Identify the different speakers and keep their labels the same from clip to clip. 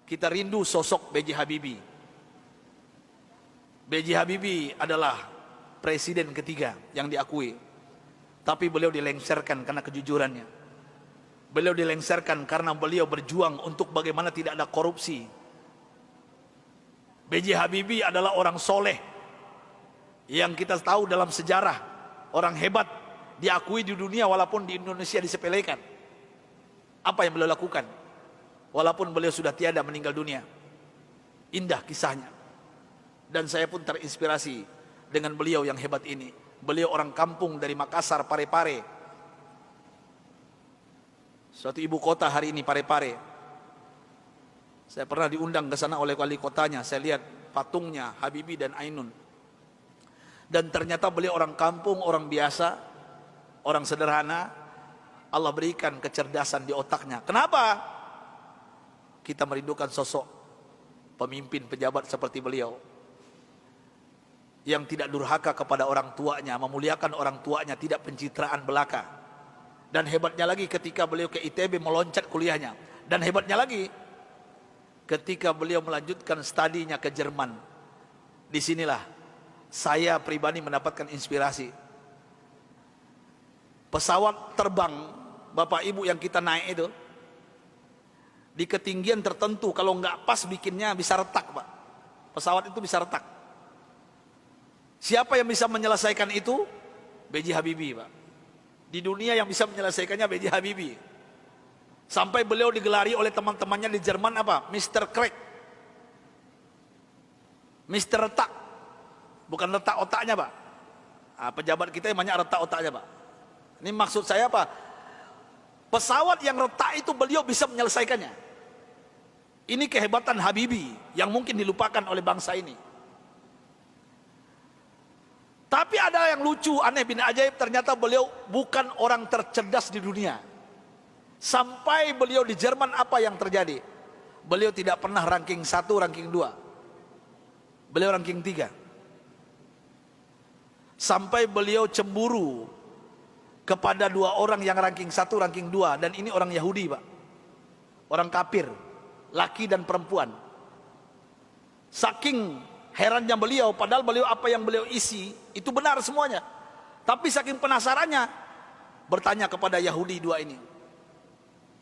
Speaker 1: kita rindu sosok B.J. Habibie. B.J. Habibie adalah presiden ketiga yang diakui, tapi beliau dilengsarkan karena kejujurannya. Beliau dilengsarkan karena beliau berjuang untuk bagaimana tidak ada korupsi. B.J. Habibie adalah orang soleh yang kita tahu dalam sejarah, orang hebat, diakui di dunia walaupun di Indonesia disepelekan. Apa yang beliau lakukan walaupun beliau sudah tiada, meninggal dunia? Indah kisahnya, dan saya pun terinspirasi dengan beliau yang hebat ini. Beliau orang kampung dari Makassar, Parepare, suatu ibu kota hari ini, Parepare. Saya pernah diundang ke sana oleh wali kotanya. Saya lihat patungnya Habibie dan Ainun, dan ternyata beliau orang kampung, orang biasa, orang sederhana. Allah berikan kecerdasan di otaknya. Kenapa? Kita merindukan sosok pemimpin pejabat seperti beliau, yang tidak durhaka kepada orang tuanya, memuliakan orang tuanya, tidak pencitraan belaka. Dan hebatnya lagi ketika beliau ke ITB meloncat kuliahnya. Dan hebatnya lagi ketika beliau melanjutkan studinya ke Jerman. Disinilah saya pribadi mendapatkan inspirasi. Pesawat terbang Bapak Ibu yang kita naik itu, di ketinggian tertentu kalau nggak pas bikinnya bisa retak, Pak. Pesawat itu bisa retak. Siapa yang bisa menyelesaikan itu? B.J. Habibie, Pak. Di dunia yang bisa menyelesaikannya B.J. Habibie. Sampai beliau digelari oleh teman-temannya di Jerman apa? Mr. Crack, Mr. Retak. Bukan retak otaknya, Pak. Nah, pejabat kita yang banyak retak otaknya, Pak. Ini maksud saya apa? Pesawat yang retak itu beliau bisa menyelesaikannya. Ini kehebatan Habibie yang mungkin dilupakan oleh bangsa ini. Tapi ada yang lucu, aneh bin ajaib, ternyata beliau bukan orang tercerdas di dunia. Sampai beliau di Jerman, apa yang terjadi? Beliau tidak pernah ranking 1, ranking 2. Beliau ranking 3. Sampai beliau cemburu kepada 2 orang yang ranking 1, ranking 2, dan ini orang Yahudi, Pak. Orang kafir, laki dan perempuan. Saking herannya beliau, padahal beliau apa yang beliau isi itu benar semuanya. Tapi saking penasarannya, bertanya kepada Yahudi 2 ini.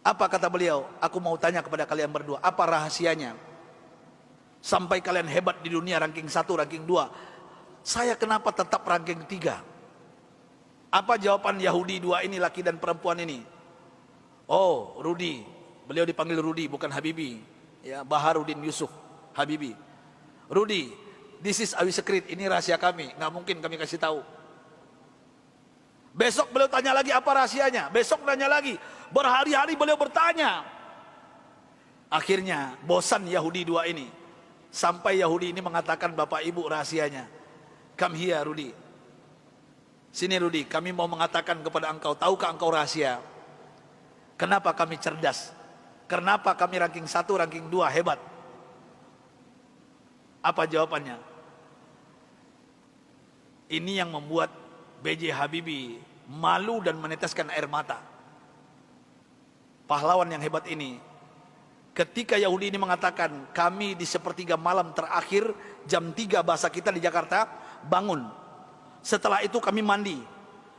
Speaker 1: Apa kata beliau? Aku mau tanya kepada kalian berdua, apa rahasianya sampai kalian hebat di dunia ranking 1, ranking 2? Saya kenapa tetap ranking 3? Apa jawaban Yahudi 2 ini, laki dan perempuan ini? Oh, Rudi. Beliau dipanggil Rudi, bukan Habibie. Ya, Baharudin Yusuf Habibie. Rudi, this is our secret. Ini rahasia kami. Nggak mungkin kami kasih tahu. Besok beliau tanya lagi, apa rahasianya? Besok tanya lagi. Berhari-hari beliau bertanya. Akhirnya bosan Yahudi 2 ini. Sampai Yahudi ini mengatakan, Bapak Ibu, rahasianya. Come here, Rudi. Sini Rudi, kami mau mengatakan kepada engkau, tahukah engkau rahasia kenapa kami cerdas? Kenapa kami ranking 1, ranking 2 hebat? Apa jawabannya? Ini yang membuat B.J. Habibie malu dan meneteskan air mata. Pahlawan yang hebat ini, ketika Yahudi ini mengatakan, kami di sepertiga malam terakhir, jam 3 bahasa kita di Jakarta, bangun. Setelah itu kami mandi.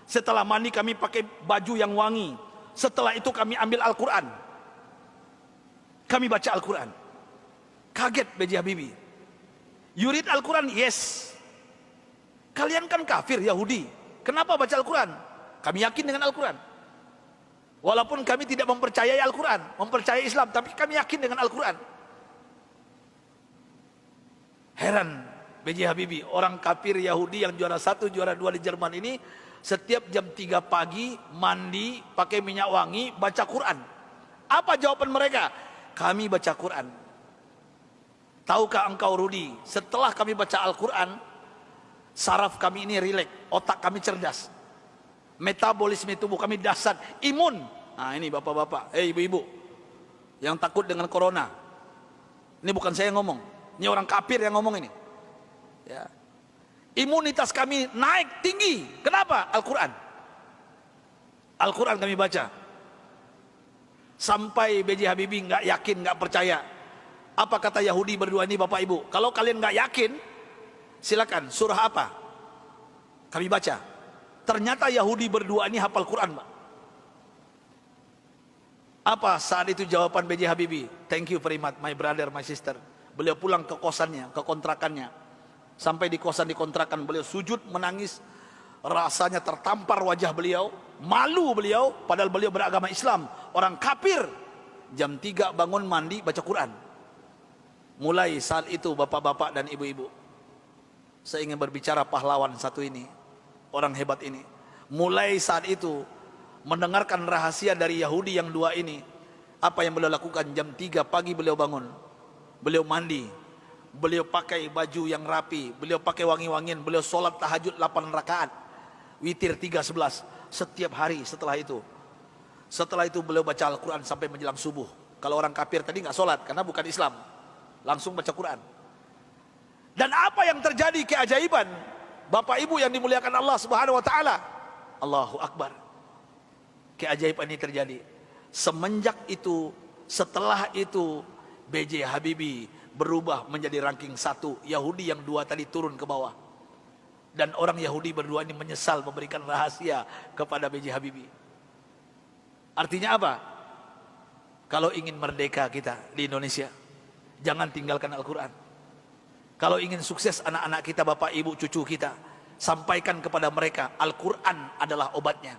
Speaker 1: Setelah mandi kami pakai baju yang wangi. Setelah itu kami ambil Al-Quran. Kami baca Al-Quran. Kaget B.J. Habibie. You read Al-Quran? Yes. Kalian kan kafir Yahudi. Kenapa baca Al-Quran? Kami yakin dengan Al-Quran. Walaupun kami tidak mempercayai Al-Quran, mempercayai Islam, tapi kami yakin dengan Al-Quran. Heran B.J. Habibie, orang kafir Yahudi yang juara 1, juara 2 di Jerman ini, setiap jam 3 pagi mandi, pakai minyak wangi, baca Quran. Apa jawaban mereka? Kami baca Quran. Tahukah engkau Rudi, setelah kami baca Al-Quran, saraf kami ini rileks, otak kami cerdas, metabolisme tubuh kami dahsyat, imun. Nah ini bapak-bapak, ibu-ibu yang takut dengan corona, ini bukan saya yang ngomong, ini orang kafir yang ngomong ini. Ya. Imunitas kami naik tinggi. Kenapa? Al-Quran. Al-Quran kami baca. Sampai B.J. Habibie nggak yakin, nggak percaya. Apa kata Yahudi berdua ini Bapak Ibu? Kalau kalian nggak yakin, silakan. Surah apa? Kami baca. Ternyata Yahudi berdua ini hafal Quran, Pak. Apa saat itu jawaban B.J. Habibie? Thank you very much, my brother, my sister. Beliau pulang ke kosannya, ke kontrakannya. Sampai di kosan di kontrakan beliau sujud menangis. Rasanya tertampar wajah beliau. Malu beliau, padahal beliau beragama Islam. Orang kafir. Jam 3 bangun mandi baca Quran. Mulai saat itu bapak-bapak dan ibu-ibu, saya ingin berbicara pahlawan satu ini, orang hebat ini. Mulai saat itu mendengarkan rahasia dari Yahudi yang dua ini, apa yang beliau lakukan? Jam 3 pagi beliau bangun, beliau mandi, beliau pakai baju yang rapi, beliau pakai wangi-wangian, beliau sholat tahajud 8 rakaat, witir 3:11 setiap hari. Setelah itu beliau baca Al-Quran sampai menjelang subuh. Kalau orang kafir tadi nggak sholat karena bukan Islam, langsung baca Quran. Dan apa yang terjadi keajaiban, Bapak Ibu yang dimuliakan Allah Subhanahu wa taala. Allahu Akbar. Keajaiban ini terjadi. Semenjak itu, setelah itu B.J. Habibie berubah menjadi ranking 1. Yahudi yang 2 tadi turun ke bawah. Dan orang Yahudi berdua ini menyesal memberikan rahasia kepada B.J. Habibie. Artinya apa? Kalau ingin merdeka kita di Indonesia, jangan tinggalkan Al-Quran. Kalau ingin sukses anak-anak kita, bapak, ibu, cucu kita, sampaikan kepada mereka Al-Quran adalah obatnya.